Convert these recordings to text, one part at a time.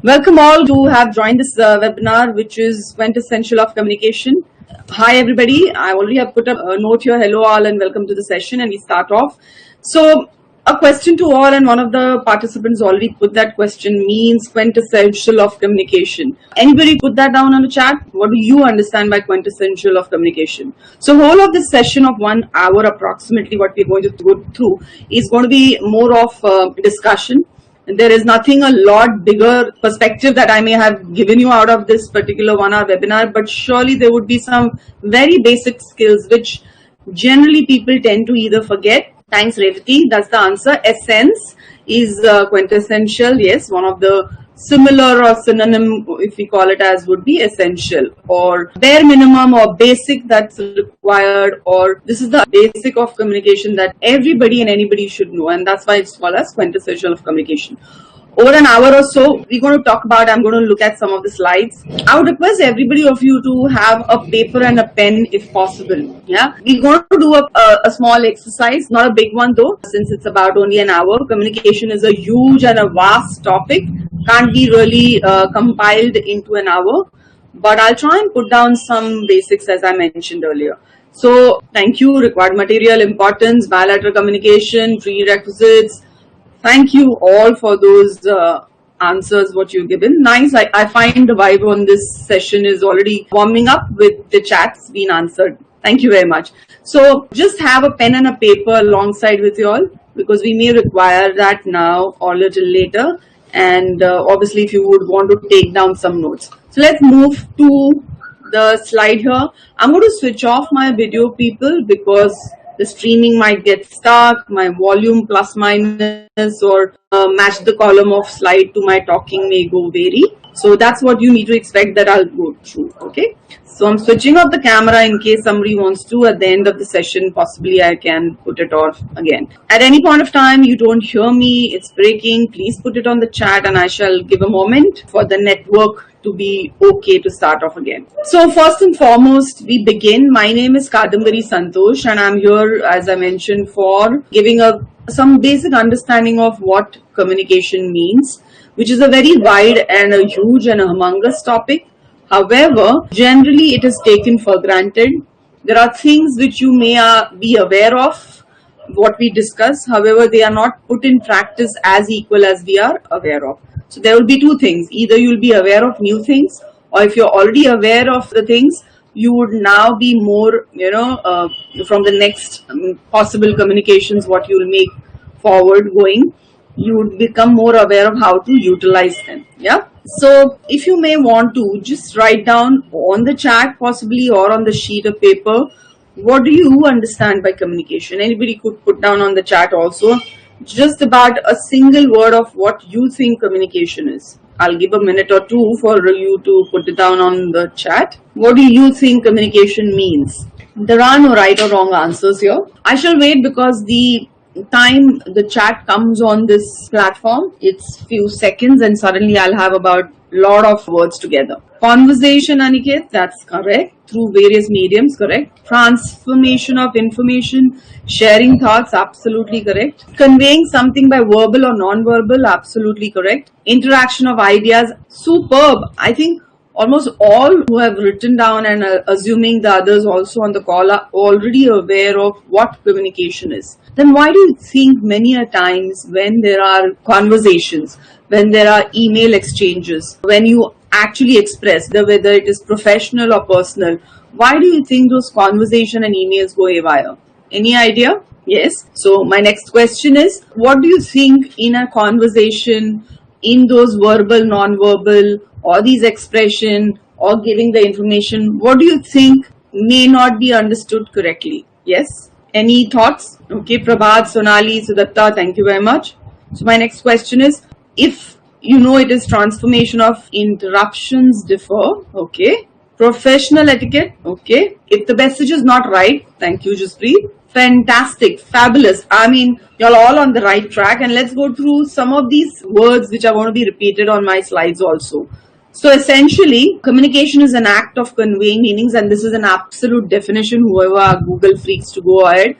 Welcome all to have joined this webinar, which is Quintessential of Communication. Hi everybody, I already have put up a note here. Hello all and welcome to the session, and we start off. So a question to all, and one of the participants already put that question, means quintessential of communication. Anybody put that down on the chat? What do you understand by quintessential of communication? So whole of this session of 1 hour approximately, what we're going to go through is going to be more of discussion. There is nothing a lot bigger perspective that I may have given you out of this particular 1 hour webinar, but surely there would be some very basic skills which generally people tend to either forget. Thanks, Revati. That's the answer. Essence is quintessential. Yes, one of the similar or synonym, if we call it as, would be essential, or bare minimum or basic that's required, or this is the basic of communication that everybody and anybody should know, and that's why it's called as quintessential of communication. Over an hour or so, we're going to talk about, I'm going to look at some of the slides. I would request everybody of you to have a paper and a pen if possible. Yeah, we're going to do a small exercise, not a big one though, since it's about only an hour. Communication is a huge and a vast topic, can't be really compiled into an hour, but I'll try and put down some basics as I mentioned earlier. So thank you, required material, importance, bilateral communication, prerequisites. Thank you all for those answers what you've given. Nice. I find the vibe on this session is already warming up with the chats being answered. Thank you very much. So just have a pen and a paper alongside with you all, because we may require that now or a little later. And obviously if you would want to take down some notes. So let's move to the slide here. I'm going to switch off my video, people, because the streaming might get stuck, my volume plus minus or match the column of slide to my talking may go vary. So that's what you need to expect that I'll go through. Okay. So I'm switching off the camera in case somebody wants to at the end of the session, possibly I can put it off again. At any point of time you don't hear me, it's breaking, please put it on the chat and I shall give a moment for the network to be okay to start off again. So first and foremost, we begin. My name is Kadambari Santosh and I'm here, as I mentioned, for giving some basic understanding of what communication means, which is a very wide and a huge and a humongous topic. However, generally it is taken for granted. There are things which you may be aware of, what we discuss. However, they are not put in practice as equal as we are aware of. So there will be two things. Either you will be aware of new things, or if you're already aware of the things, you would now be more, from the next possible communications, what you will make forward going, you would become more aware of how to utilize them. Yeah. So if you may want to just write down on the chat possibly or on the sheet of paper, what do you understand by communication? Anybody could put down on the chat also just about a single word of what you think communication is. I'll give a minute or two for you to put it down on the chat. What do you think communication means? There are no right or wrong answers here. I shall wait because the time the chat comes on this platform, it's few seconds and suddenly I'll have about lot of words together. Conversation, Aniket, that's correct. Through various mediums, correct. Transformation of information, sharing thoughts, absolutely correct. Conveying something by verbal or non-verbal, absolutely correct. Interaction of ideas, superb. I think almost all who have written down and assuming the others also on the call are already aware of what communication is. Then why do you think many a times when there are conversations, when there are email exchanges, when you actually express whether it is professional or personal, why do you think those conversation and emails go haywire? Any idea? Yes. So my next question is, what do you think in a conversation, in those verbal, non-verbal, or these expression or giving the information, what do you think may not be understood correctly? Yes. Any thoughts? Okay, Prabhat, Sonali, Sudatta, thank you very much. So my next question is, if you know it is transformation of interruptions differ, okay. Professional etiquette, okay. If the message is not right, thank you, Jaspreet. Fantastic, fabulous. I mean, you're all on the right track, and let's go through some of these words which are going to be repeated on my slides also. So essentially, communication is an act of conveying meanings, and this is an absolute definition, whoever are Google freaks to go ahead.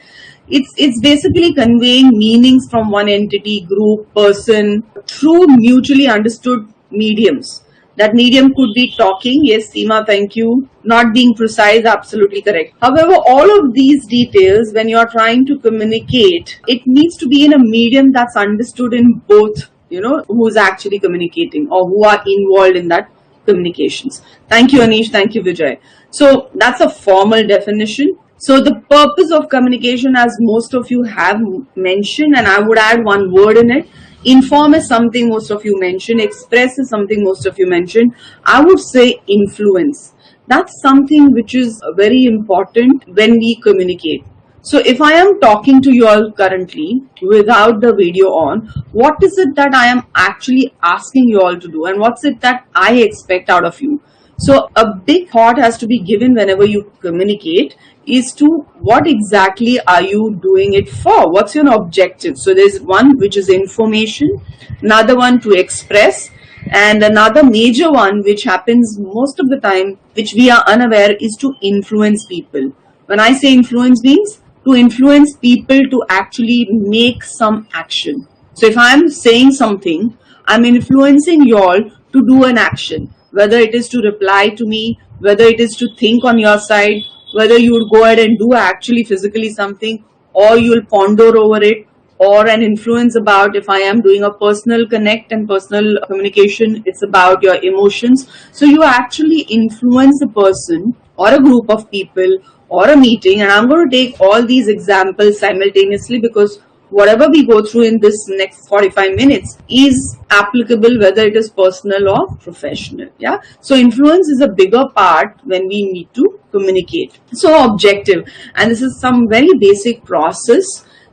It's basically conveying meanings from one entity, group, person through mutually understood mediums. That medium could be talking. Yes, Seema, thank you. Not being precise, absolutely correct. However, all of these details, when you are trying to communicate, it needs to be in a medium that's understood in both, who's actually communicating or who are involved in that communications. Thank you, Anish. Thank you, Vijay. So that's a formal definition. So the purpose of communication, as most of you have mentioned, and I would add one word in it. Inform is something most of you mentioned. Express is something most of you mentioned. I would say influence. That's something which is very important when we communicate. So if I am talking to you all currently without the video on, what is it that I am actually asking you all to do, and what's it that I expect out of you? So a big thought has to be given whenever you communicate is to what exactly are you doing it for? What's your objective? So there's one which is information, another one to express, and another major one which happens most of the time, which we are unaware, is to influence people. When I say influence means to influence people to actually make some action. So if I'm saying something, I'm influencing you all to do an action, whether it is to reply to me, whether it is to think on your side, whether you will go ahead and do actually physically something, or you will ponder over it, or an influence about if I am doing a personal connect and personal communication, it's about your emotions. So you actually influence a person or a group of people or a meeting, and I'm going to take all these examples simultaneously because whatever we go through in this next 45 minutes is applicable whether it is personal or professional. Yeah. So influence is a bigger part when we need to communicate. So objective, and this is some very basic process.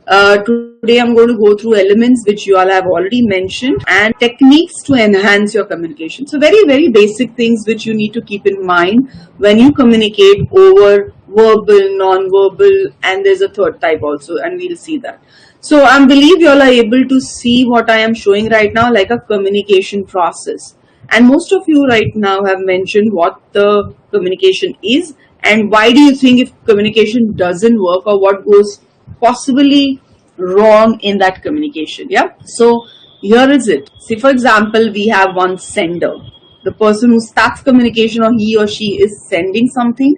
Today I'm going to go through elements which you all have already mentioned and techniques to enhance your communication. So very, very basic things which you need to keep in mind when you communicate over verbal, non-verbal, and there's a third type also, and we'll see that. So I believe you all are able to see what I am showing right now like a communication process. And most of you right now have mentioned what the communication is and why do you think if communication doesn't work or what goes possibly wrong in that communication. Yeah. So here is it. See, for example, we have one sender. The person who starts communication or he or she is sending something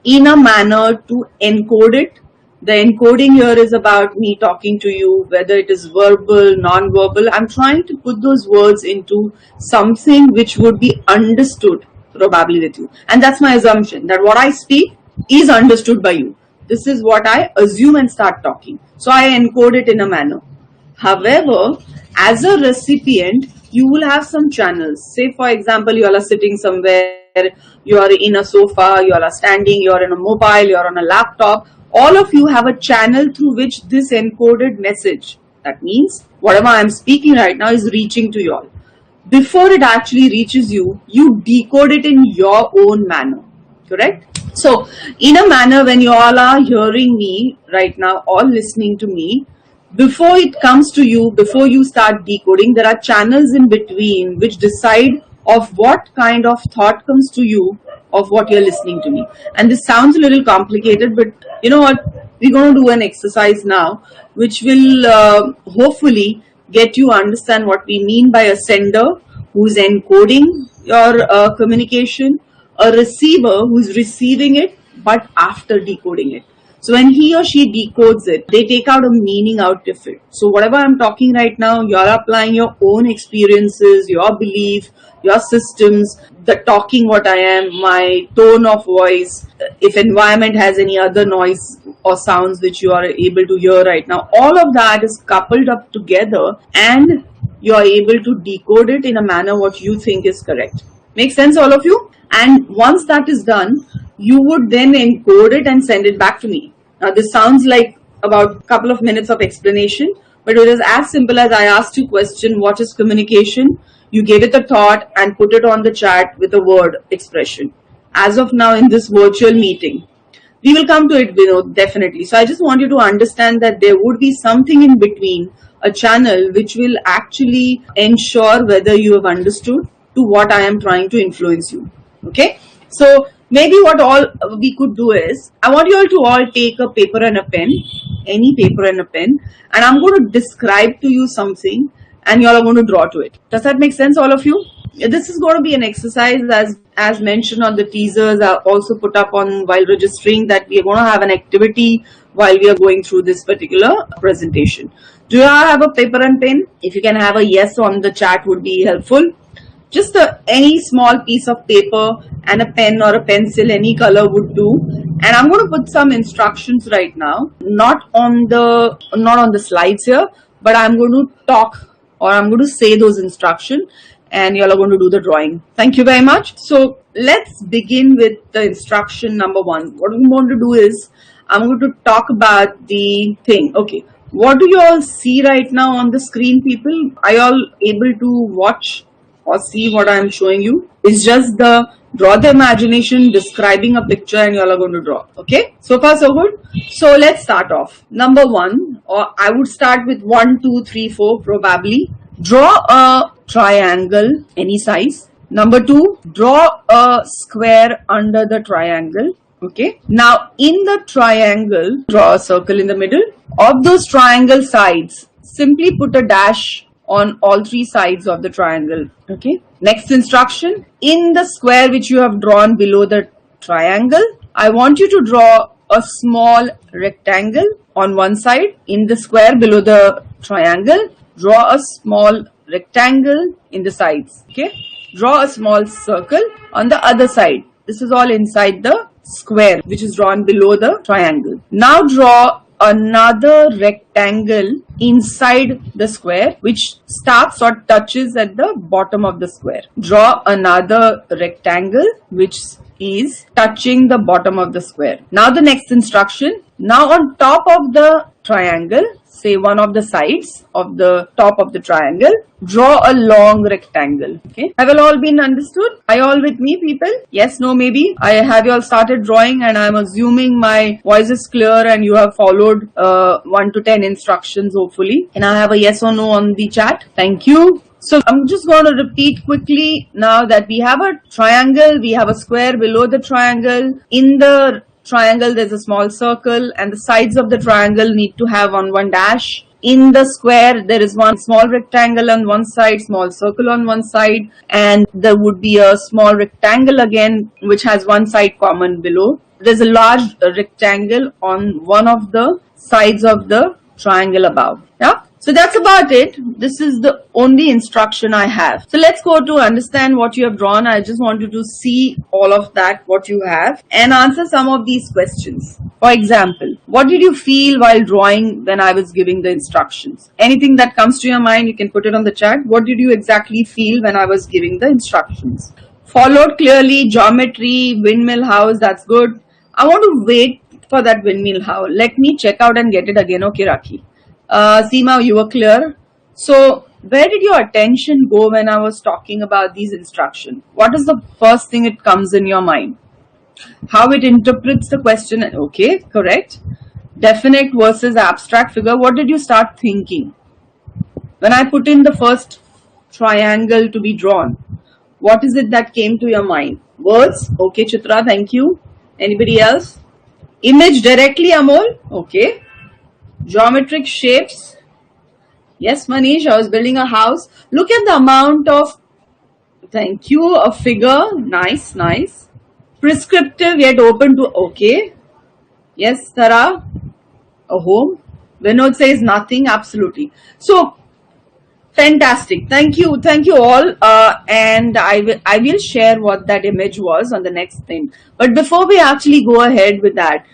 in a manner to encode it. The encoding here is about me talking to you, whether it is verbal, non-verbal. I'm trying to put those words into something which would be understood probably with you. And that's my assumption that what I speak is understood by you. This is what I assume and start talking. So I encode it in a manner. However, as a recipient, you will have some channels. Say, for example, you all are sitting somewhere, you are in a sofa, you all are standing, you are in a mobile, you are on a laptop. All of you have a channel through which this encoded message, that means whatever I am speaking right now is reaching to you all. Before it actually reaches you, you decode it in your own manner, correct? So in a manner when you all are hearing me right now or listening to me, before it comes to you, before you start decoding, there are channels in between which decide of what kind of thought comes to you of what you're listening to me. And this sounds a little complicated, but you know what? We're going to do an exercise now, which will hopefully get you understand what we mean by a sender who's encoding your communication, a receiver who's receiving it, but after decoding it. So when he or she decodes it, they take out a meaning out of it. So whatever I'm talking right now, you're applying your own experiences, your belief, your systems, the talking what I am, my tone of voice, if environment has any other noise or sounds which you are able to hear right now, all of that is coupled up together and you are able to decode it in a manner what you think is correct. Make sense, all of you? And once that is done, you would then encode it and send it back to me. Now this sounds like about a couple of minutes of explanation, but it is as simple as I asked you question, what is communication? You gave it a thought and put it on the chat with a word expression. As of now in this virtual meeting, we will come to it, Vinod, definitely. So I just want you to understand that there would be something in between, a channel which will actually ensure whether you have understood to what I am trying to influence you. Okay, so maybe what all we could do is, I want you all to all take a paper and a pen, any paper and a pen, and I'm going to describe to you something and you all are going to draw to it. Does that make sense, all of you? this is going to be an exercise as mentioned on the teasers. I also put up on while registering that we are going to have an activity while we are going through this particular presentation. Do you have a paper and pen? If you can have a yes on the chat would be helpful. Just any small piece of paper and a pen or a pencil, any color would do. And I'm going to put some instructions right now, not on the slides here, but I'm going to talk or I'm going to say those instructions and you all are going to do the drawing. Thank you very much. So let's begin with the instruction number 1. What we want to do is I'm going to talk about the thing. Okay. What do you all see right now on the screen, people? Are you all able to watch or see what I am showing you? It's just draw the imagination, describing a picture and you all are going to draw. Okay, so far so good. So let's start off. Number 1, or I would start with 1, 2, 3, 4 probably. Draw a triangle, any size. Number 2, draw a square under the triangle. Okay, now in the triangle, draw a circle in the middle. Of those triangle sides, simply put a dash on all 3 sides of the triangle. Okay. Next instruction, in the square which you have drawn below the triangle, I want you to draw a small rectangle on one side. In the square below the triangle, draw a small rectangle in the sides. Okay. Draw a small circle on the other side. This is all inside the square which is drawn below the triangle. Now draw another rectangle inside the square which starts or touches at the bottom of the square. Draw another rectangle which is touching the bottom of the square. Now the next instruction. Now on top of the triangle, say one of the sides of the top of the triangle, draw a long rectangle. Okay, have you all been understood? Are you all with me, people? Yes, no, maybe? I have you all started drawing and I'm assuming my voice is clear and you have followed 1 to 10 instructions hopefully. Can I have a yes or no on the chat? Thank you. So I'm just going to repeat quickly now that we have a triangle, we have a square below the triangle. In the triangle there's a small circle and the sides of the triangle need to have on one dash. In the square there is one small rectangle on one side, small circle on one side, and there would be a small rectangle again which has one side common below. There's a large rectangle on one of the sides of the triangle above. Yeah. So that's about it. This is the only instruction I have. So let's go to understand what you have drawn. I just want you to see all of that, what you have, and answer some of these questions. For example, what did you feel while drawing when I was giving the instructions? Anything that comes to your mind, you can put it on the chat. What did you exactly feel when I was giving the instructions? Followed clearly, geometry, windmill house, that's good. I want to wait for that windmill house. Let me check out and get it again. Okay, Rakhi. Seema, you were clear. So where did your attention go when I was talking about these instructions? What is the first thing it comes in your mind? How it interprets the question. Okay, correct. Definite versus abstract figure. What did you start thinking? When I put in the first triangle to be drawn, what is it that came to your mind? Words. Okay, Chitra, thank you. Anybody else? Image directly, Amol. Okay. Geometric shapes. Yes, Manish, I was building a house. Look at the amount of, thank you, a figure. Nice, nice. Prescriptive yet open to, okay. Yes, Tara, a home. Vinod says nothing, absolutely. So, fantastic. Thank you all. And I will share what that image was on the next thing. But before we actually go ahead with that,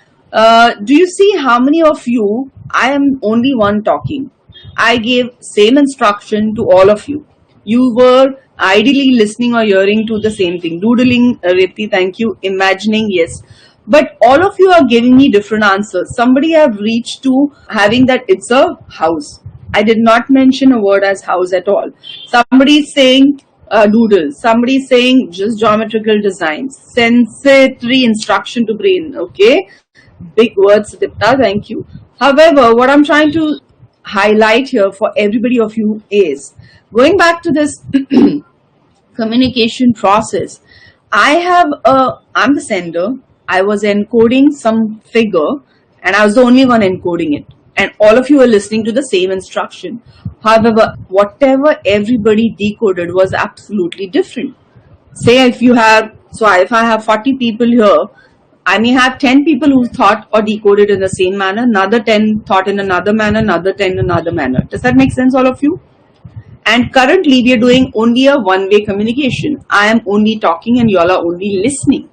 do you see how many of you, I am only one talking. I gave same instruction to all of you. You were ideally listening or hearing to the same thing. Doodling, Riti, thank you. Imagining, yes. But all of you are giving me different answers. Somebody have reached to having that it's a house. I did not mention a word as house at all. Somebody is saying doodle. Somebody is saying just geometrical designs. Sensory instruction to brain. Okay. Big words, Dipta, thank you. However, what I'm trying to highlight here for everybody of you is, going back to this communication process, I'm the sender, I was encoding some figure and I was the only one encoding it. And all of you are listening to the same instruction. However, whatever everybody decoded was absolutely different. Say if if I have 40 people here, I may have 10 people who thought or decoded in the same manner, another 10 thought in another manner, another 10 in another manner. Does that make sense, all of you? And currently we are doing only a one-way communication. I am only talking and you all are only listening.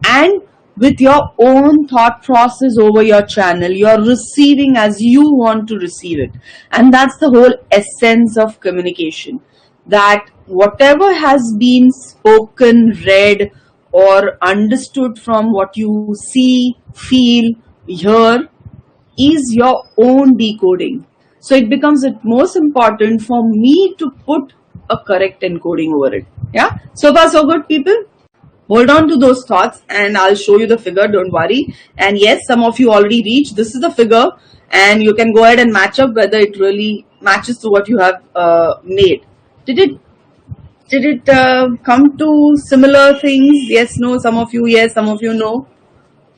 And with your own thought process over your channel, you are receiving as you want to receive it. And that's the whole essence of communication. That whatever has been spoken, read, or understood from what you see, feel, hear is your own decoding. So it becomes most important for me to put a correct encoding over it. Yeah. So far so good, people. Hold on to those thoughts and I'll show you the figure, don't worry. And yes, some of you already reached. This is the figure and you can go ahead and match up whether it really matches to what you have made. Did it come to similar things? Yes, no, some of you yes, some of you no.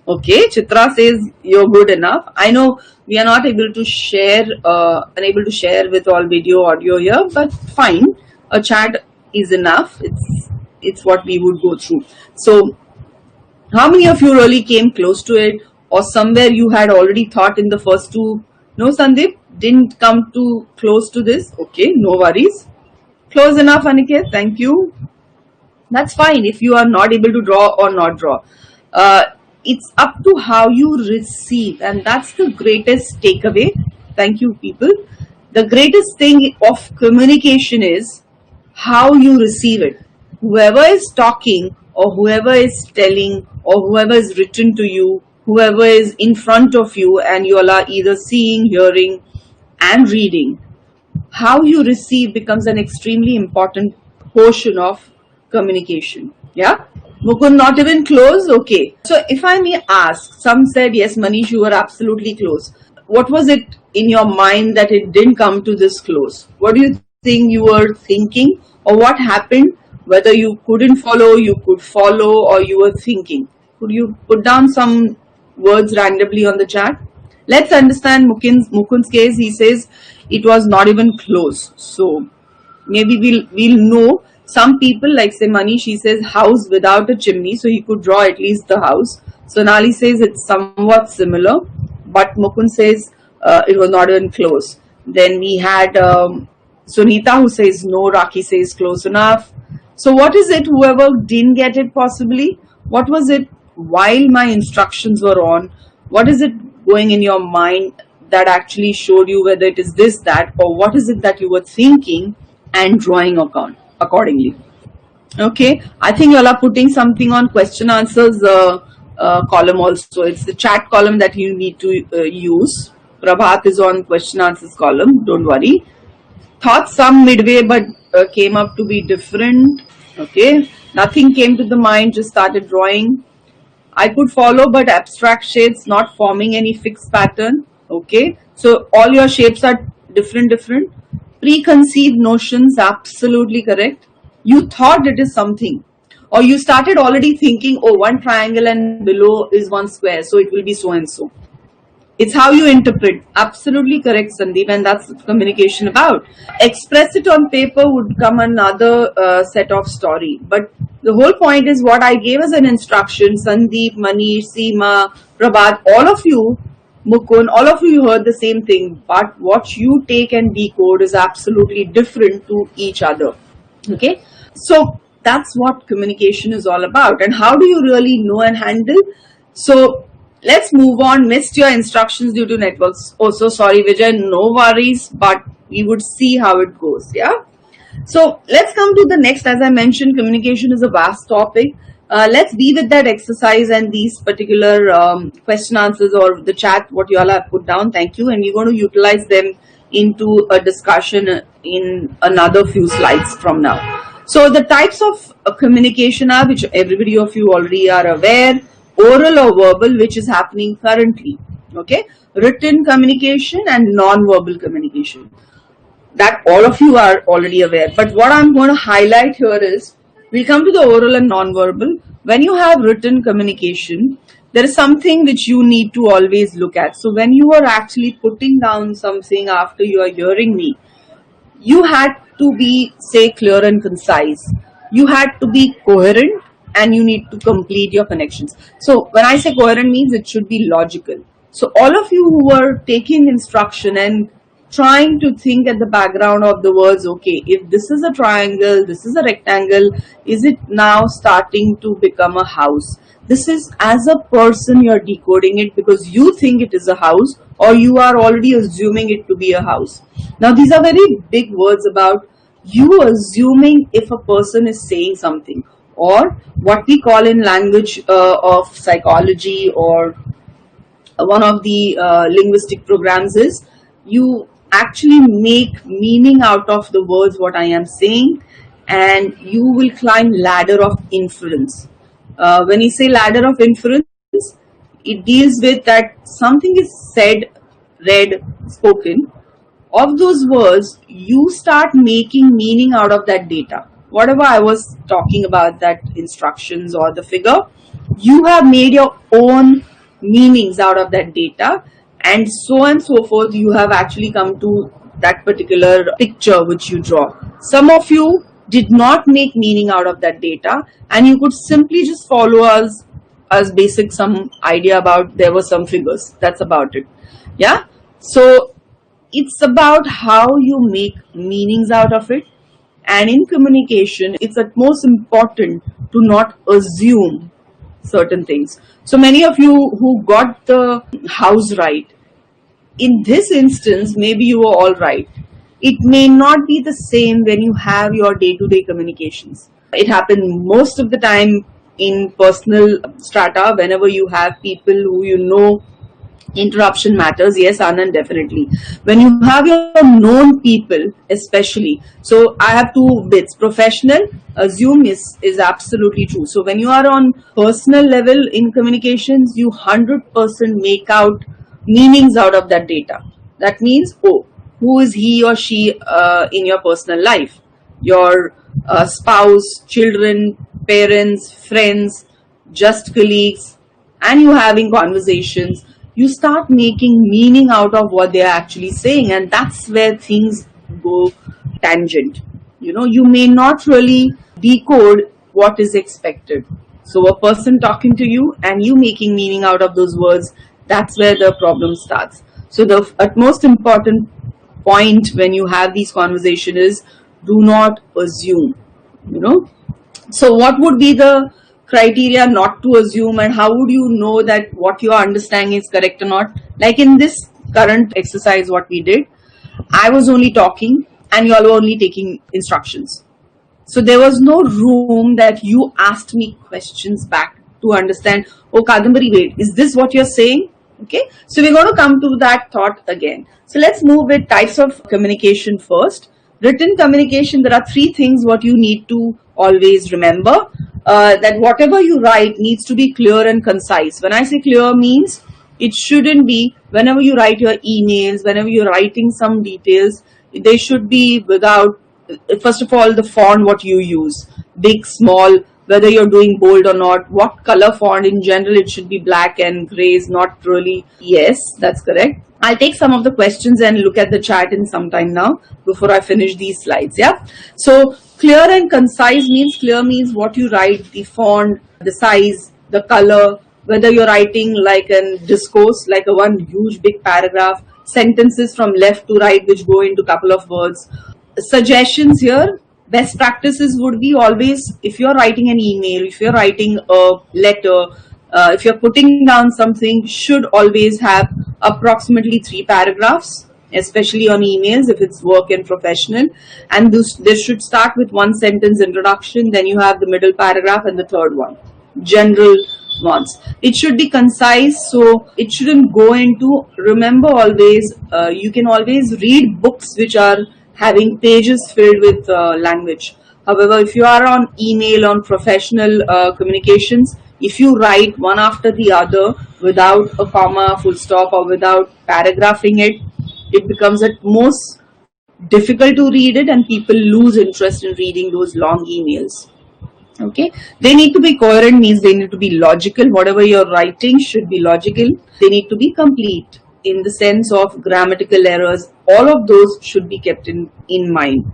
Okay, Chitra says you're good enough. I know we are not able to share, unable to share with all video, audio here, but fine. A chat is enough. It's what we would go through. So, how many of you really came close to it, or somewhere you had already thought in the first two? No, Sandeep didn't come too close to this. Okay, no worries. Close enough, Aniket. Thank you. That's fine if you are not able to draw or not draw. It's up to how you receive, and that's the greatest takeaway. Thank you, people. The greatest thing of communication is how you receive it. Whoever is talking or whoever is telling or whoever is written to you, whoever is in front of you and you all are either seeing, hearing and reading, how you receive becomes an extremely important portion of communication. Yeah. Mukund, not even close? Okay. So if I may ask, some said, yes, Manish, you were absolutely close. What was it in your mind that it didn't come to this close? What do you think you were thinking, or what happened? Whether you couldn't follow, you could follow, or you were thinking. Could you put down some words randomly on the chat? Let's understand Mukund's case. He says it was not even close. So maybe we'll know. Some people, like say Manish, he says house without a chimney, so he could draw at least the house. Sonali says it's somewhat similar, but Mukund says it was not even close. Then we had Sunita who says no, Raki says close enough. So what is it, whoever didn't get it possibly, what was it while my instructions were on? What is it going in your mind that actually showed you whether it is this, that, or what is it that you were thinking and drawing accordingly? Okay, I think you all are putting something on question answers column also. It's the chat column that you need to use. Prabhat is on question answers column, don't worry. Thought some midway but came up to be different. Okay, nothing came to the mind, just started drawing. I could follow but abstract shades, not forming any fixed pattern. Okay, so all your shapes are different. Preconceived notions, absolutely correct. You thought it is something, or you started already thinking, oh, one triangle and below is one square, so it will be so and so. It's how you interpret. Absolutely correct, Sandeep, and that's what communication about. Express it on paper would come another set of story. But the whole point is what I gave as an instruction, Sandeep, Manish, Seema, Prabhat, all of you, Mukund, all of you heard the same thing. But what you take and decode is absolutely different to each other. Okay? So that's what communication is all about. And how do you really know and handle? So let's move on. Missed your instructions due to networks. Oh, so sorry, Vijay. No worries, but we would see how it goes. Yeah. So let's come to the next. As I mentioned, communication is a vast topic. Let's be with that exercise and these particular question answers or the chat, what you all have put down. Thank you. And we're going to utilize them into a discussion in another few slides from now. So the types of communication are, which everybody of you already are aware. Oral or verbal, which is happening currently. Okay, written communication and non-verbal communication, that all of you are already aware. But what I'm going to highlight here is, we'll come to the oral and non-verbal. When you have written communication, there is something which you need to always look at. So when you are actually putting down something after you are hearing me, you had to be, say, clear and concise. You had to be coherent, and you need to complete your connections. So when I say coherent means it should be logical. So all of you who are taking instruction and trying to think at the background of the words, okay, if this is a triangle, this is a rectangle, is it now starting to become a house? This is, as a person, you're decoding it because you think it is a house, or you are already assuming it to be a house. Now these are very big words about you assuming if a person is saying something, or what we call in language of psychology, or one of the linguistic programs, is you actually make meaning out of the words what I am saying, and you will climb ladder of inference. When you say ladder of inference, it deals with that something is said, read, spoken. Of those words, you start making meaning out of that data. Whatever I was talking about, that instructions or the figure, you have made your own meanings out of that data, and so on and so forth. You have actually come to that particular picture which you draw. Some of you did not make meaning out of that data, and you could simply just follow us as basic some idea about there were some figures. That's about it. Yeah. So it's about how you make meanings out of it. And in communication, it's at most important to not assume certain things. So many of you who got the house right, in this instance, maybe you were all right. It may not be the same when you have your day-to-day communications. It happens most of the time in personal strata, whenever you have people who you know. Interruption matters, yes, Anand, definitely. When you have your known people, especially, so I have two bits. Professional, assume is absolutely true. So when you are on personal level in communications, you 100% make out meanings out of that data. That means, oh, who is he or she in your personal life? Your spouse, children, parents, friends, just colleagues, and you having conversations. You start making meaning out of what they are actually saying, and that's where things go tangent. You may not really decode what is expected. So a person talking to you and you making meaning out of those words, that's where the problem starts. So the utmost important point when you have these conversations is do not assume. So what would be the criteria not to assume, and how would you know that what you are understanding is correct or not? Like in this current exercise what we did, I was only talking and you all were only taking instructions. So there was no room that you asked me questions back to understand, oh Kadambari, wait, is this what you're saying? Okay, so we're going to come to that thought again. So let's move with types of communication first. Written communication, there are three things what you need to always remember. That whatever you write needs to be clear and concise. When I say clear means it shouldn't be, whenever you write your emails, whenever you're writing some details, they should be without, first of all, the font what you use, big, small, whether you're doing bold or not, what color font. In general, it should be black and gray is not really. Yes, that's correct. I'll take some of the questions and look at the chat in some time now before I finish these slides. Yeah. So clear and concise means, clear means what you write, the font, the size, the color, whether you're writing like a discourse, like a one huge big paragraph, sentences from left to right which go into a couple of words. Suggestions here, best practices would be always, if you're writing an email, if you're writing a letter, if you're putting down something, should always have approximately 3 paragraphs, especially on emails if it's work and professional. And this should start with one sentence introduction, then you have the middle paragraph and the third one, general ones. It should be concise, so it shouldn't go into, remember always, you can always read books which are having pages filled with language. However, if you are on email, on professional communications, if you write one after the other without a comma, full stop, or without paragraphing it, it becomes at most difficult to read it, and people lose interest in reading those long emails. Okay, they need to be coherent, means they need to be logical. Whatever you're writing should be logical. They need to be complete. in the sense of grammatical errors, all of those should be kept in mind.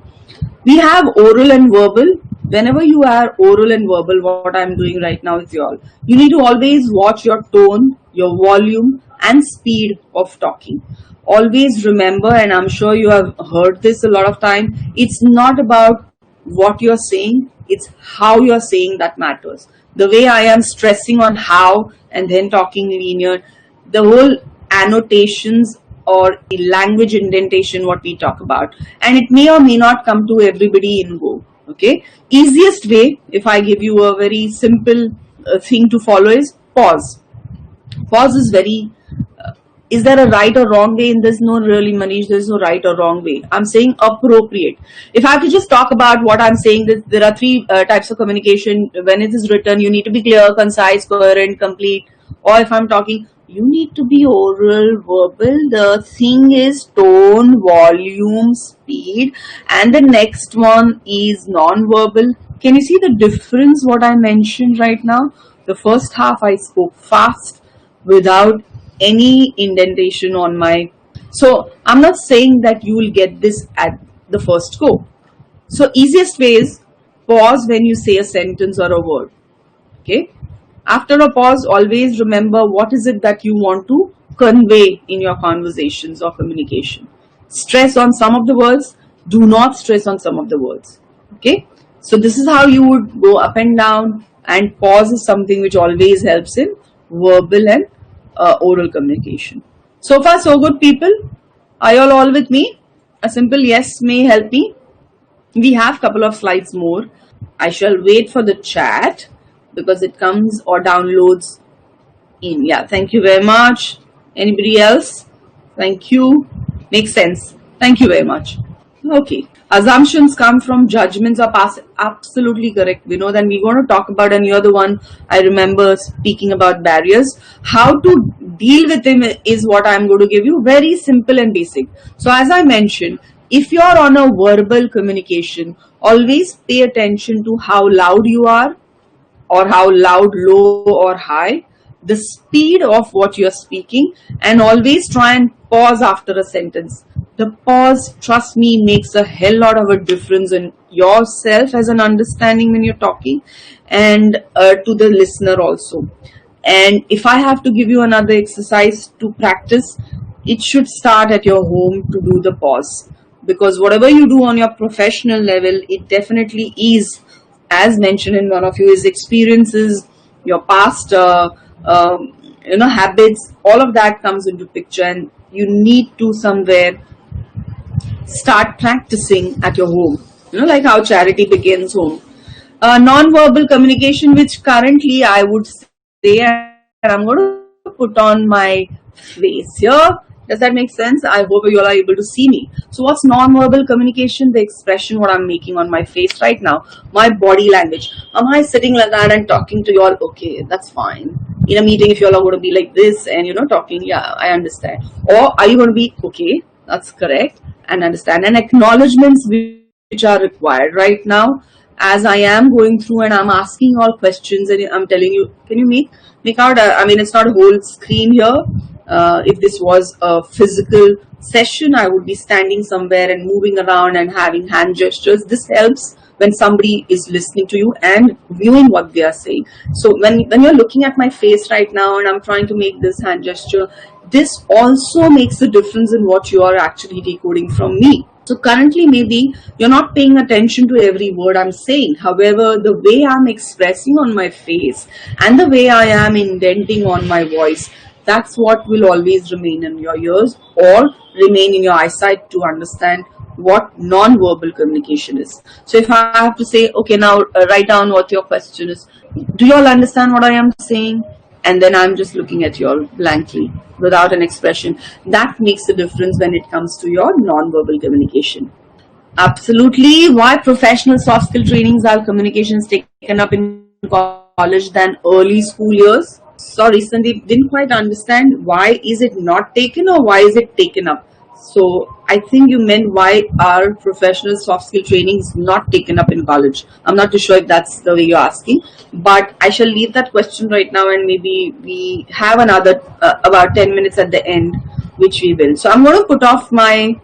We have oral and verbal. Whenever you are oral and verbal, what I'm doing right now is you need to always watch your tone, your volume and speed of talking. Always remember, and I'm sure you have heard this a lot of time, it's not about what you're saying, it's how you're saying that matters. The way I am stressing on how and then talking linear, the whole annotations or language indentation what we talk about, and it may or may not come to everybody in go. Okay, easiest way, if I give you a very simple thing to follow, is pause. Pause is very is there a right or wrong way in this? No, really, Manish, there's no right or wrong way. I'm saying appropriate. If I have to just talk about what I'm saying, that there are three types of communication. When it is written, you need to be clear, concise, coherent, complete. Or if I'm talking, you need to be oral, verbal. The thing is tone, volume, speed. And the next one is non-verbal. Can you see the difference what I mentioned right now? The first half I spoke fast without any indentation on my. So I'm not saying that you will get this at the first go. So easiest way is pause when you say a sentence or a word. Okay. After a pause, always remember what is it that you want to convey in your conversations or communication. Stress on some of the words, do not stress on some of the words. Okay. So this is how you would go up and down, and pause is something which always helps in verbal and oral communication. So far so good, people. Are you all with me? A simple yes may help me. We have a couple of slides more. I shall wait for the chat because it comes or downloads in. Yeah, thank you very much. Anybody else? Thank you. Makes sense. Thank you very much. Okay. Assumptions come from judgments are past. Absolutely correct. We know that we're going to talk about, and you're the one I remember speaking about barriers. How to deal with them is what I'm going to give you. Very simple and basic. So as I mentioned, if you're on a verbal communication, always pay attention to how loud you are, or how loud, low or high, the speed of what you're speaking, and always try and pause after a sentence. The pause, trust me, makes a hell lot of a difference in yourself as an understanding when you're talking, and to the listener also. And if I have to give you another exercise to practice, it should start at your home to do the pause. Because whatever you do on your professional level, it definitely is, as mentioned in one of your experiences, your past habits, all of that comes into picture, and you need to somewhere start practicing at your home. Like how charity begins home. Non-verbal communication, which currently I would say, and I'm going to put on my face here. Does that make sense? I hope you all are able to see me. So what's non-verbal communication? The expression what I'm making on my face right now, my body language. Am I sitting like that and talking to you all? Okay, that's fine. In a meeting, if you all are going to be like this and talking, yeah, I understand. Or are you going to be okay? That's correct, and understand. And acknowledgements which are required right now, as I am going through and I'm asking all questions and I'm telling you, can you make out? It's not a whole screen here. If this was a physical session, I would be standing somewhere and moving around and having hand gestures. This helps when somebody is listening to you and viewing what they are saying. So when you're looking at my face right now and I'm trying to make this hand gesture, this also makes a difference in what you are actually decoding from me. So currently maybe you're not paying attention to every word I'm saying. However, the way I'm expressing on my face and the way I am indenting on my voice, that's what will always remain in your ears or remain in your eyesight to understand what non-verbal communication is. So if I have to say, okay, now write down what your question is. Do you all understand what I am saying? And then I'm just looking at you all blankly without an expression. That makes a difference when it comes to your non-verbal communication. Absolutely. Why professional soft skill trainings are communications taken up in college than early school years? Sorry, Sandeep, didn't quite understand. Why is it not taken or why is it taken up? So I think you meant why are professional soft skill trainings not taken up in college. I'm not too sure if that's the way you're asking, but I shall leave that question right now, and maybe we have another about 10 minutes at the end which we will. So I'm going to put off my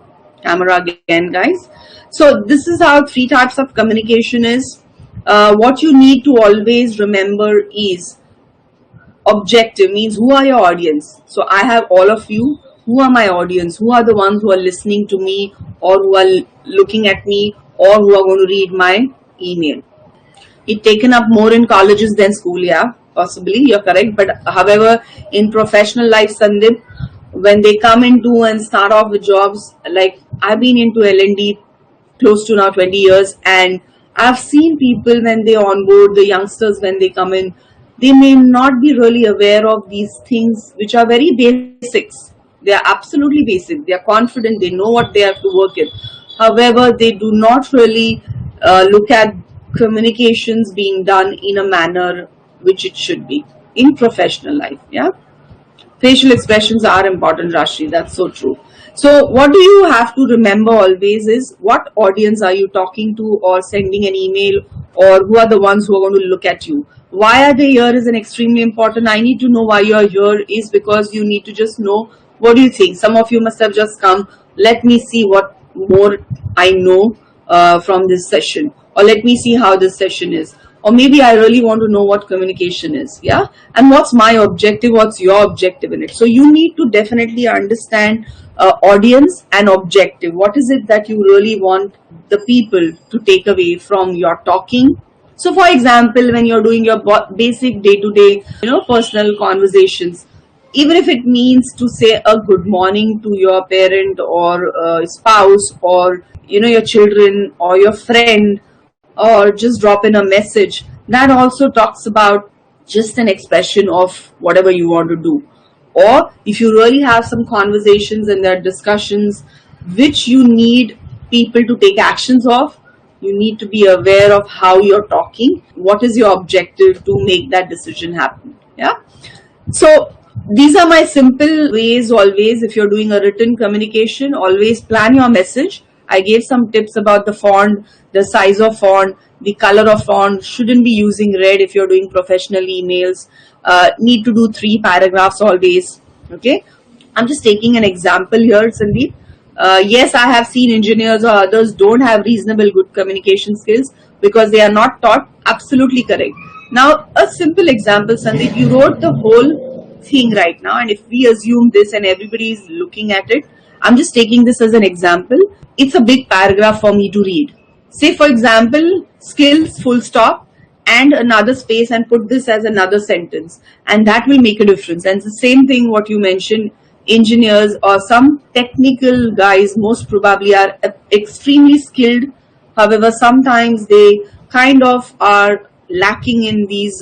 camera again, guys. So this is how 3 types of communication is. What you need to always remember is objective, means who are your audience. So I have all of you. Who are my audience? Who are the ones who are listening to me, or who are looking at me, or who are going to read my email? It taken up more in colleges than school, yeah, possibly, you're correct. But however, in professional life, Sandeep, when they come into and start off with jobs, like I've been into L&D close to now 20 years, and I've seen people when they onboard, the youngsters when they come in, they may not be really aware of these things which are very basics. They are absolutely basic. They are confident. They know what they have to work in. However, they do not really look at communications being done in a manner which it should be in professional life. Yeah, facial expressions are important, Rashri. That's so true. So what do you have to remember always is what audience are you talking to or sending an email, or who are the ones who are going to look at you? Why are they here is an extremely important. I need to know why you're here is because you need to just know what do you think. Some of you must have just come. Let me see what more I know from this session, or let me see how this session is. Or maybe I really want to know what communication is, yeah? And what's my objective, what's your objective in it? So you need to definitely understand audience and objective. What is it that you really want the people to take away from your talking? So for example, when you're doing your basic day-to-day, personal conversations, even if it means to say a good morning to your parent or spouse, or your children or your friend, or just drop in a message, that also talks about just an expression of whatever you want to do. Or if you really have some conversations and there are discussions which you need people to take actions of, you need to be aware of how you're talking. What is your objective to make that decision happen? Yeah. So these are my simple ways always. If you're doing a written communication, always plan your message. I gave some tips about the font, the size of font, the color of font. Shouldn't be using red if you're doing professional emails. Need to do 3 paragraphs always. Okay. I'm just taking an example here, Sandeep. Yes, I have seen engineers or others don't have reasonable good communication skills because they are not taught. Absolutely correct. Now, a simple example, Sandeep, you wrote the whole thing right now, and if we assume this and everybody is looking at it, I'm just taking this as an example. It's a big paragraph for me to read. Say, for example, skills, full stop, and another space, and put this as another sentence. And that will make a difference. And it's the same thing what you mentioned, engineers or some technical guys most probably are extremely skilled. However, sometimes they kind of are lacking in these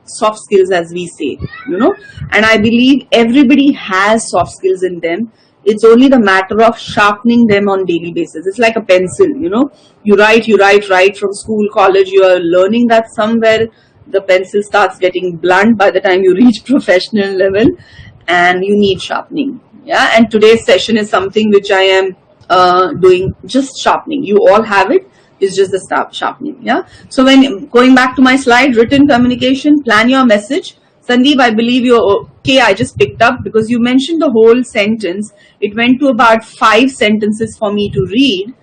soft skills, as we say, and I believe everybody has soft skills in them. It's only the matter of sharpening them on daily basis. It's like a pencil, you write from school, college, you are learning that somewhere the pencil starts getting blunt by the time you reach professional level, and you need sharpening. Yeah, and today's session is something which I am doing, just sharpening. You all have it. It's just the sharpening. Yeah. So when going back to my slide, written communication, plan your message. Sandeep, I believe you're okay. I just picked up because you mentioned the whole sentence. It went to about 5 sentences for me to read.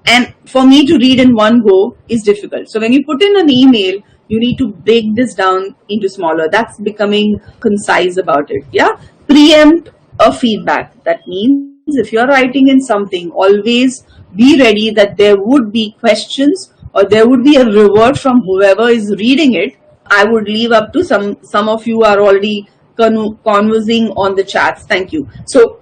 And for me to read in one go is difficult. So when you put in an email, you need to break this down into smaller. That's becoming concise about it. Yeah. Preempt a feedback. That means if you're writing in something, always be ready that there would be questions or there would be a reward from whoever is reading it. I would leave up to some of you are already conversing on the chats. Thank you. So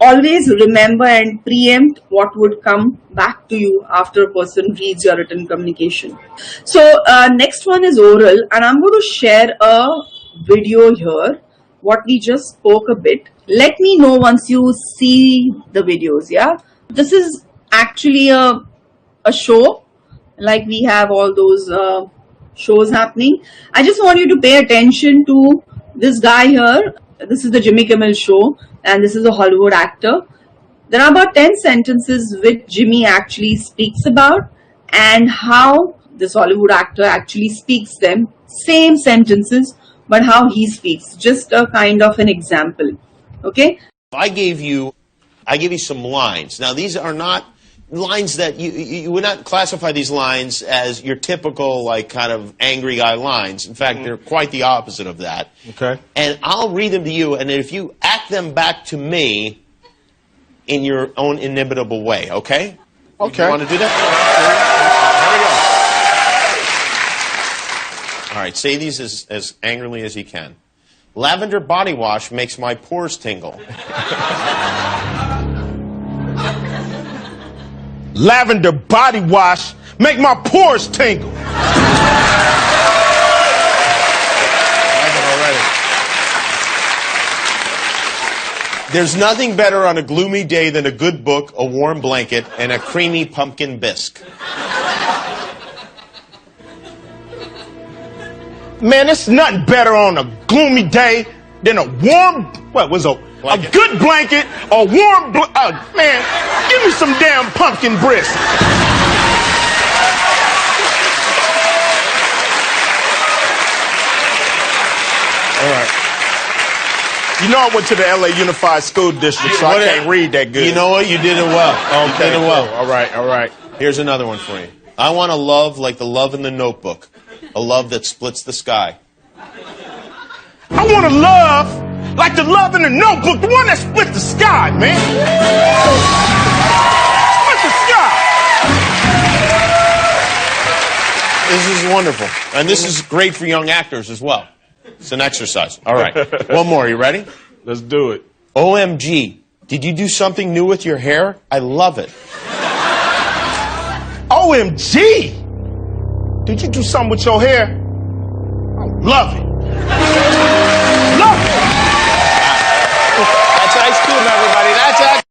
always remember and preempt what would come back to you after a person reads your written communication. So next one is oral, and I'm going to share a video here, what we just spoke a bit. Let me know once you see the videos. Yeah, this is actually a show, like we have all those shows happening. I just want you to pay attention to this guy here. This is the Jimmy Kimmel show, and this is a Hollywood actor. There are about 10 sentences which Jimmy actually speaks about, and how this Hollywood actor actually speaks them. Same sentences, but how he speaks. Just a kind of an example. Okay. I gave you some lines. Now, these are not lines that you would not classify these lines as your typical, like, kind of angry guy lines. In fact, they're quite the opposite of that. Okay. And I'll read them to you, and if you act them back to me in your own inimitable way, okay? Okay. You want to do that? Here we go. All right, say these as angrily as you can. Lavender body wash makes my pores tingle. Lavender body wash make my pores tingle. There's nothing better on a gloomy day than a good book, a warm blanket, and a creamy pumpkin bisque. Man, it's nothing better on a gloomy day than a warm, a good blanket, a warm, man, give me some damn pumpkin brisk. All right. You know I went to the LA Unified School District, so I can't read that good. You know what? You did it well. Okay, you did it well. Cool. All right. Here's another one for you. I want a love like the love in the Notebook. A love that splits the sky. I want a love like the love in the Notebook, the one that split the sky, man. Split the sky. This is wonderful. And this is great for young actors as well. It's an exercise. All right. One more. You ready? Let's do it. OMG. Did you do something new with your hair? I love it. OMG. Did you do something with your hair? I love it. Love it. That's Ice Cube, everybody. That's it.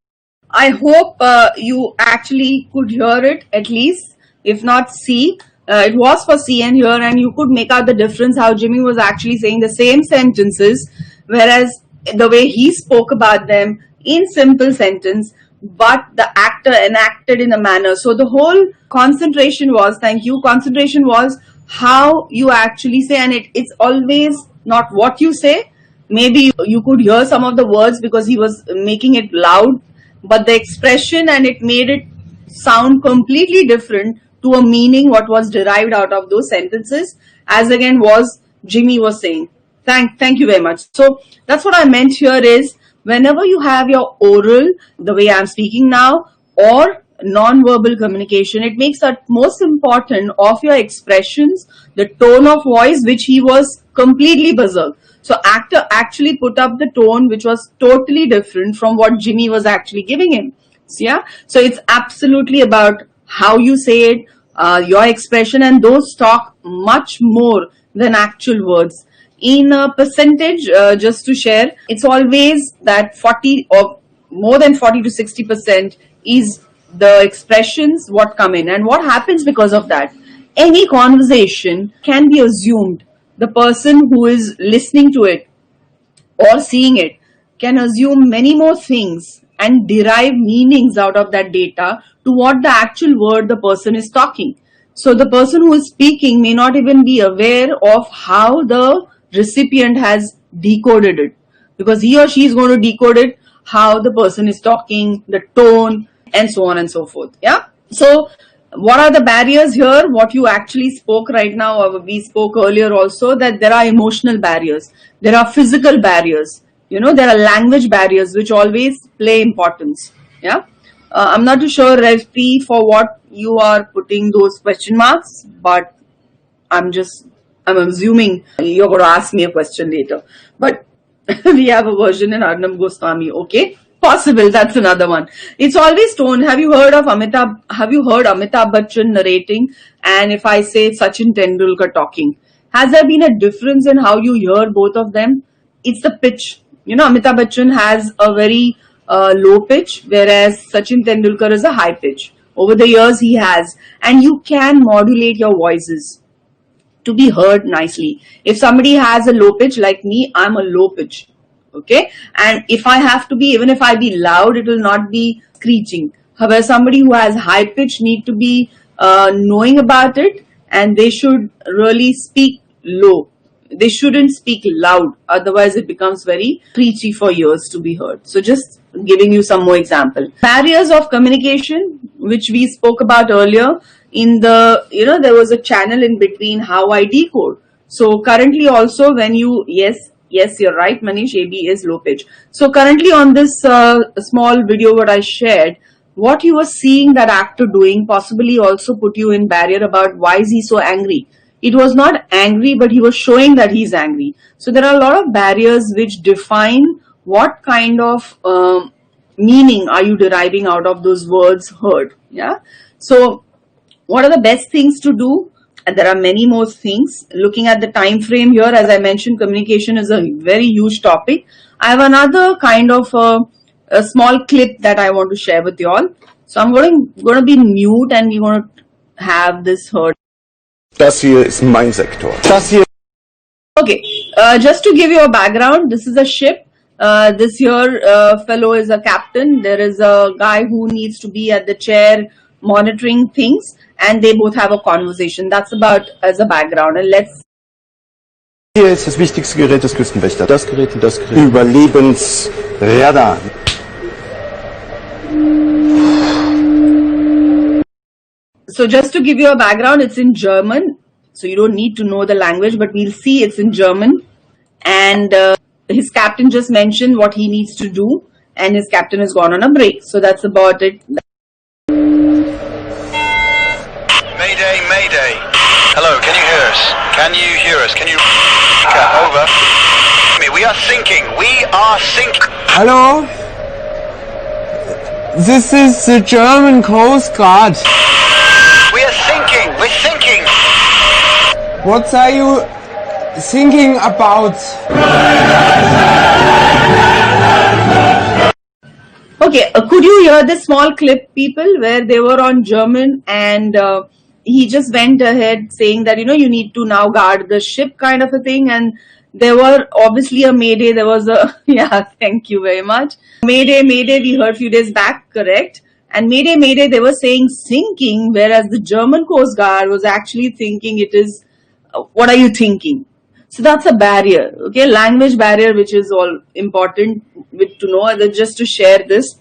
I hope you actually could hear it at least, if not see. It was for CN here, and you could make out the difference how Jimmy was actually saying the same sentences, whereas the way he spoke about them in simple sentence, but the actor enacted in a manner. So the whole concentration was, concentration was how you actually say, and it's always not what you say. Maybe you could hear some of the words because he was making it loud, but the expression, and it made it sound completely different to a meaning what was derived out of those sentences, as again was Jimmy was saying. Thank you very much. So that's what I meant here is, whenever you have your oral, the way I'm speaking now, or non-verbal communication, it makes that most important of your expressions, the tone of voice, which he was completely berserk. So actor actually put up the tone which was totally different from what Jimmy was actually giving him. So it's absolutely about how you say it, your expression, and those talk much more than actual words. In a percentage, just to share, it's always that 40 or more than 40 to 60% is the expressions what come in. And what happens because of that? Any conversation can be assumed. The person who is listening to it or seeing it can assume many more things and derive meanings out of that data to what the actual word the person is talking. So the person who is speaking may not even be aware of how the recipient has decoded it, because he or she is going to decode it how the person is talking, the tone, and so on and so forth. Yeah. So what are the barriers here? What you actually spoke right now, or we spoke earlier also, that there are emotional barriers, there are physical barriers, there are language barriers which always play importance. Yeah. I'm not too sure, Revpi, for what you are putting those question marks, but I'm assuming you're going to ask me a question later. But we have a version in Arnab Goswami. Okay, possible. That's another one. It's always tone. Have you heard Amitabh Bachchan narrating? And if I say Sachin Tendulkar talking, has there been a difference in how you hear both of them? It's the pitch. Amitabh Bachchan has a very low pitch, whereas Sachin Tendulkar is a high pitch. Over the years he has, and you can modulate your voices to be heard nicely. If somebody has a low pitch like me, I'm a low pitch. Okay. And if I have to be, even if I be loud, it will not be screeching. However, somebody who has high pitch need to be knowing about it, and they should really speak low. they shouldn't speak loud, otherwise it becomes very preachy for ears to be heard. So just giving you some more example. Barriers of communication, which we spoke about earlier in the, there was a channel in between how I decode. So currently also when you, yes, you're right, Manish, AB is low pitch. So currently on this small video what I shared, what you were seeing that actor doing possibly also put you in barrier about why is he so angry. It was not angry, but he was showing that he's angry. So there are a lot of barriers which define what kind of meaning are you deriving out of those words heard. Yeah. So what are the best things to do? And there are many more things. Looking at the time frame here, as I mentioned, communication is a very huge topic. I have another kind of a small clip that I want to share with you all. So I'm going to be mute and we're going to have this heard. Das hier ist mein Sektor. Das hier. Okay, just to give you a background, this is a ship. This here fellow is a captain. There is a guy who needs to be at the chair monitoring things, and they both have a conversation. That's about as a background. And let's. Hier ist das wichtigste Gerät des Küstenwächters. Das Gerät und das Gerät. Überlebensradar. So just to give you a background, it's in German. So you don't need to know the language, but we'll see it's in German. And his captain just mentioned what he needs to do, and his captain has gone on a break. So that's about it. Mayday, mayday. Hello, can you hear us? Can you hear us? Can you... Over. We are sinking. We are sinking. Hello? This is the German Coast Guard. We are sinking. We're sinking. What are you thinking about? Okay, could you hear this small clip, people, where they were on German and he just went ahead saying that, you need to now guard the ship kind of a thing. And there were obviously a mayday. There was a, yeah, thank you very much. Mayday, we heard a few days back, correct? And mayday, they were saying sinking, whereas the German Coast Guard was actually thinking it is, what are you thinking? So that's a barrier, okay? Language barrier, which is all important to know, and just to share this.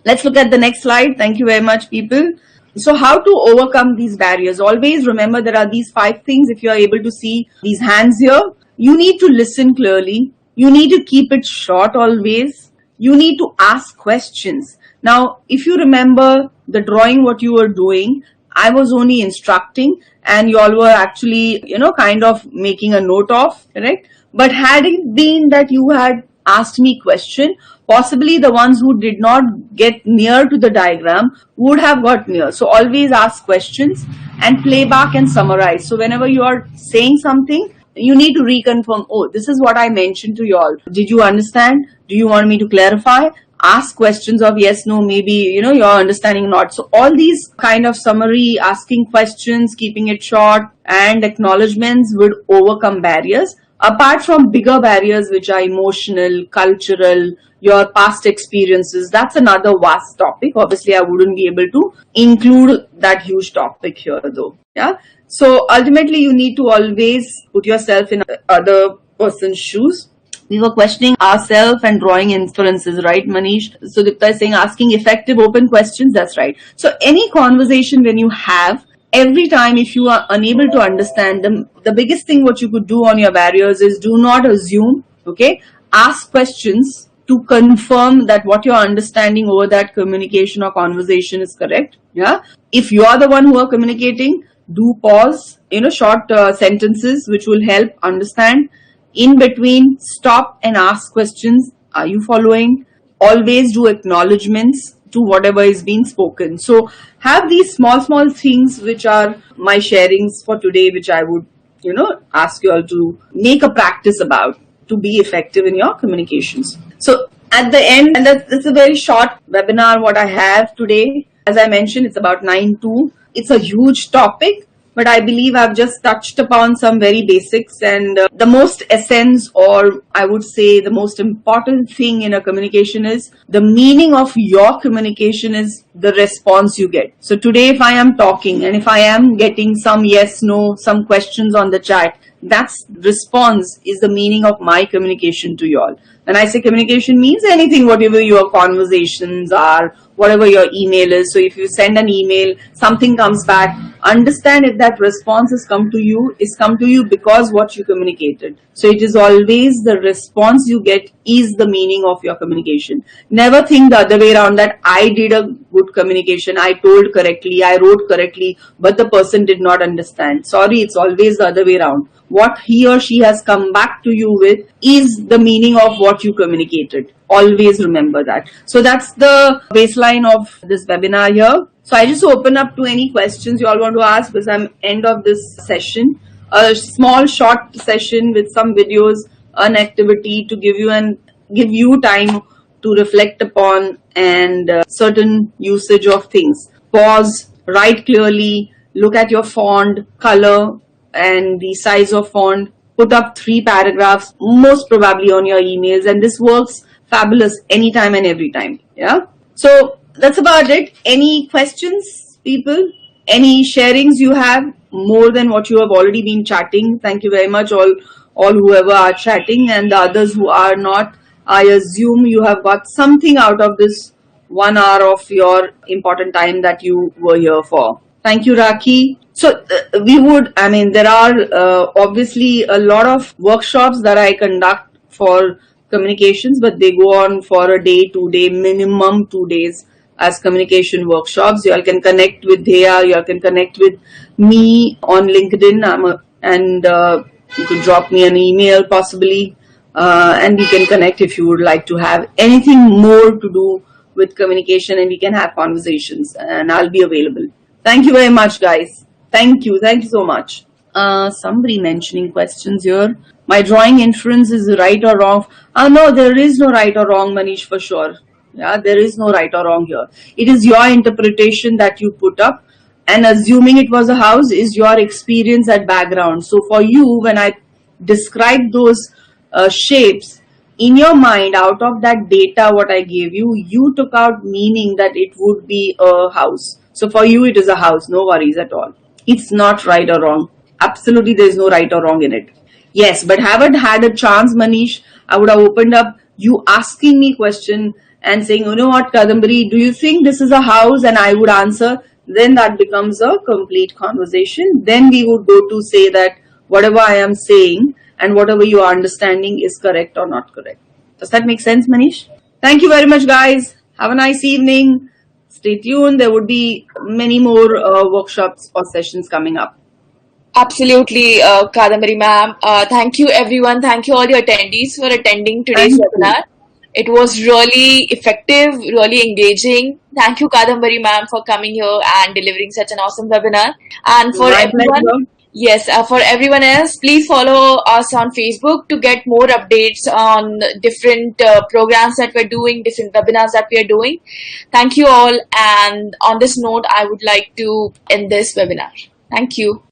Let's look at the next slide. Thank you very much, people. So how to overcome these barriers? Always remember there are these 5 things. If you are able to see these hands here, you need to listen clearly. You need to keep it short always. You need to ask questions. Now, if you remember the drawing, what you were doing, I was only instructing and you all were actually, kind of making a note of, correct? But had it been that you had asked me question, possibly the ones who did not get near to the diagram would have got near. So always ask questions and play back and summarize. So whenever you are saying something, you need to reconfirm, oh, this is what I mentioned to you all. Did you understand? Do you want me to clarify? Ask questions of yes, no, maybe, you're understanding not. So all these kind of summary, asking questions, keeping it short and acknowledgements would overcome barriers. Apart from bigger barriers, which are emotional, cultural, your past experiences, that's another vast topic. Obviously, I wouldn't be able to include that huge topic here though. Yeah. So ultimately, you need to always put yourself in other person's shoes. We were questioning ourselves and drawing inferences, right, Manish? So Dipta is saying asking effective open questions. That's right. So any conversation when you have, every time if you are unable to understand them, the biggest thing what you could do on your barriers is do not assume, okay? Ask questions to confirm that what you're understanding over that communication or conversation is correct. Yeah. If you are the one who are communicating, do pause, short sentences which will help understand. In between, stop and ask questions. Are you following? Always do acknowledgements to whatever is being spoken. So have these small things which are my sharings for today, which I would, ask you all to make a practice about to be effective in your communications. So at the end, and this is a very short webinar what I have today. As I mentioned, it's about 9:02. It's a huge topic. but I believe I've just touched upon some very basics, and the most essence, or I would say the most important thing in a communication is the meaning of your communication is the response you get. So today if I am talking and if I am getting some yes, no, some questions on the chat, that's response is the meaning of my communication to you all. When I say communication means anything, whatever your conversations are, whatever your email is. So if you send an email, something comes back, understand if that response has come to you because what you communicated. So it is always the response you get is the meaning of your communication. Never think the other way around that I did a good communication, I told correctly, I wrote correctly, but the person did not understand. Sorry, it's always the other way around. What he or she has come back to you with is the meaning of what you communicated. Always remember that. So that's the baseline of this webinar here. So I just open up to any questions you all want to ask because I'm end of this session. A small short session with some videos, an activity to give you time to reflect upon and certain usage of things. Pause, write clearly, look at your font, color, and the size of font, put up 3 paragraphs, most probably on your emails, and this works fabulous anytime and every time. Yeah. So that's about it. Any questions, people? Any sharings you have more than what you have already been chatting? Thank you very much, all whoever are chatting, and the others who are not. I assume you have got something out of this 1 hour of your important time that you were here for. Thank you, Rakhi. So there are obviously a lot of workshops that I conduct for communications, but they go on for a day, 2 day, minimum 2 days as communication workshops. You all can connect with Dheya, you all can connect with me on LinkedIn, and you could drop me an email possibly, and we can connect if you would like to have anything more to do with communication, and we can have conversations, and I'll be available. Thank you very much, guys. Thank you so much. Somebody mentioning questions here. My drawing inference is right or wrong. No, there is no right or wrong, Manish, for sure. Yeah, there is no right or wrong here. It is your interpretation that you put up, and assuming it was a house is your experience and background. So for you, when I describe those shapes, in your mind, out of that data what I gave you, you took out meaning that it would be a house. So for you, it is a house. No worries at all. It's not right or wrong. Absolutely, there is no right or wrong in it. Yes, but haven't had a chance, Manish. I would have opened up you asking me question and saying, you know what, Kadambari, do you think this is a house? And I would answer. Then that becomes a complete conversation. Then we would go to say that whatever I am saying and whatever you are understanding is correct or not correct. Does that make sense, Manish? Thank you very much, guys. Have a nice evening. Stay tuned. There would be many more workshops or sessions coming up. Absolutely, Kadambari ma'am. Thank you, everyone. Thank you all the attendees for attending today's webinar. It was really effective, really engaging. Thank you, Kadambari ma'am, for coming here and delivering such an awesome webinar. And for everyone, yes, for everyone else, please follow us on Facebook to get more updates on different programs that we're doing, different webinars that we are doing. Thank you all. And on this note, I would like to end this webinar. Thank you.